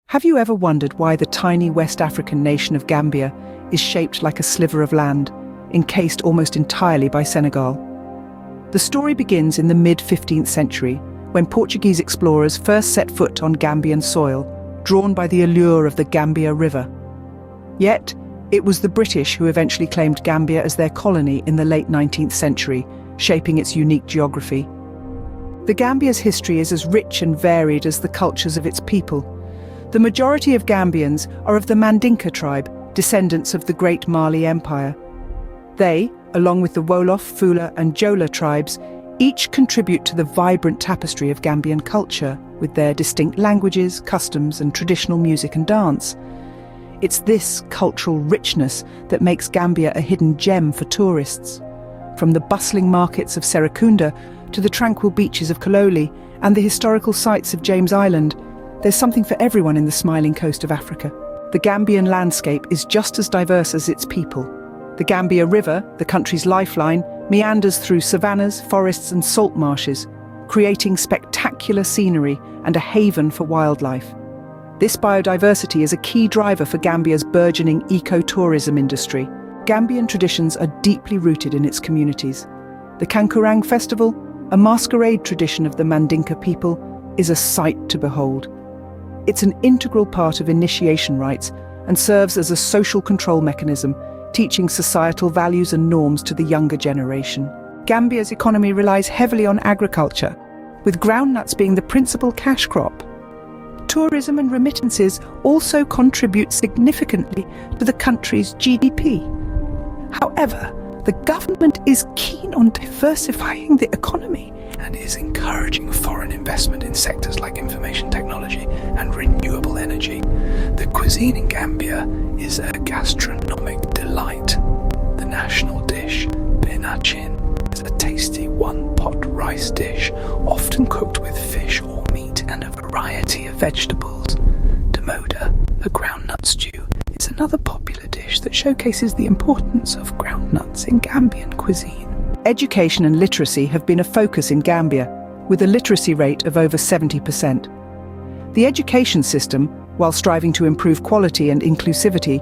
Have you ever wondered why the tiny West African nation of Gambia is shaped like a sliver of land, encased almost entirely by Senegal? The story begins in the mid-15th century, when Portuguese explorers first set foot on Gambian soil, drawn by the allure of the Gambia River. Yet, it was the British who eventually claimed Gambia as their colony in the late 19th century, shaping its unique geography. The Gambia's history is as rich and varied as the cultures of its people. The majority of Gambians are of the Mandinka tribe, descendants of the Great Mali Empire. They, along with the Wolof, Fula and Jola tribes, each contribute to the vibrant tapestry of Gambian culture, with their distinct languages, customs and traditional music and dance. It's this cultural richness that makes Gambia a hidden gem for tourists. From the bustling markets of Serekunda to the tranquil beaches of Kololi and the historical sites of James Island, there's something for everyone in the smiling coast of Africa. The Gambian landscape is just as diverse as its people. The Gambia River, the country's lifeline, meanders through savannas, forests and salt marshes, creating spectacular scenery and a haven for wildlife. This biodiversity is a key driver for Gambia's burgeoning ecotourism industry. Gambian traditions are deeply rooted in its communities. The Kankurang Festival, a masquerade tradition of the Mandinka people, is a sight to behold. It's an integral part of initiation rites and serves as a social control mechanism, teaching societal values and norms to the younger generation. Gambia's economy relies heavily on agriculture, with groundnuts being the principal cash crop. Tourism and remittances also contribute significantly to the country's GDP. However, the government is keen on diversifying the economy and is encouraging foreign investment in sectors like information technology and renewable energy. The cuisine in Gambia is a gastronomic delight. The national dish, benachin, is a tasty one-pot rice dish, often cooked with fish or meat and a variety of vegetables. Damoda, a groundnut stew, is another popular dish that showcases the importance of groundnuts in Gambian cuisine. Education and literacy have been a focus in Gambia, with a literacy rate of over 70%. The education system, while striving to improve quality and inclusivity,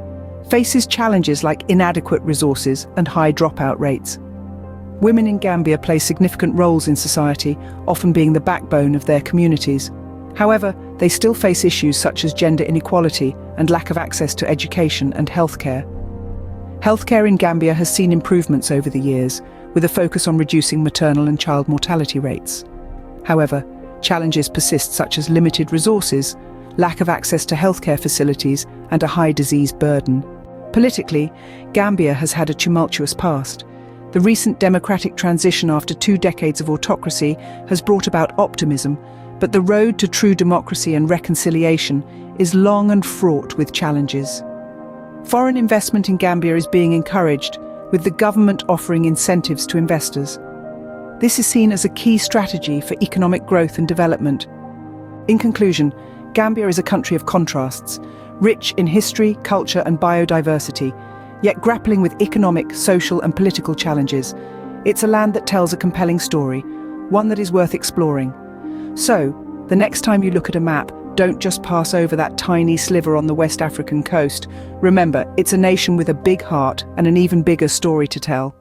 faces challenges like inadequate resources and high dropout rates. Women in Gambia play significant roles in society, often being the backbone of their communities. However, they still face issues such as gender inequality and lack of access to education and healthcare. Healthcare in Gambia has seen improvements over the years, with a focus on reducing maternal and child mortality rates. However, challenges persist such as limited resources, lack of access to healthcare facilities, and a high disease burden. Politically, Gambia has had a tumultuous past. The recent democratic transition after 2 decades of autocracy has brought about optimism, but the road to true democracy and reconciliation is long and fraught with challenges. Foreign investment in Gambia is being encouraged, with the government offering incentives to investors. This is seen as a key strategy for economic growth and development. In conclusion, Gambia is a country of contrasts, rich in history, culture and biodiversity, yet grappling with economic, social and political challenges. It's a land that tells a compelling story, one that is worth exploring. So, the next time you look at a map, don't just pass over that tiny sliver on the West African coast. Remember, it's a nation with a big heart and an even bigger story to tell.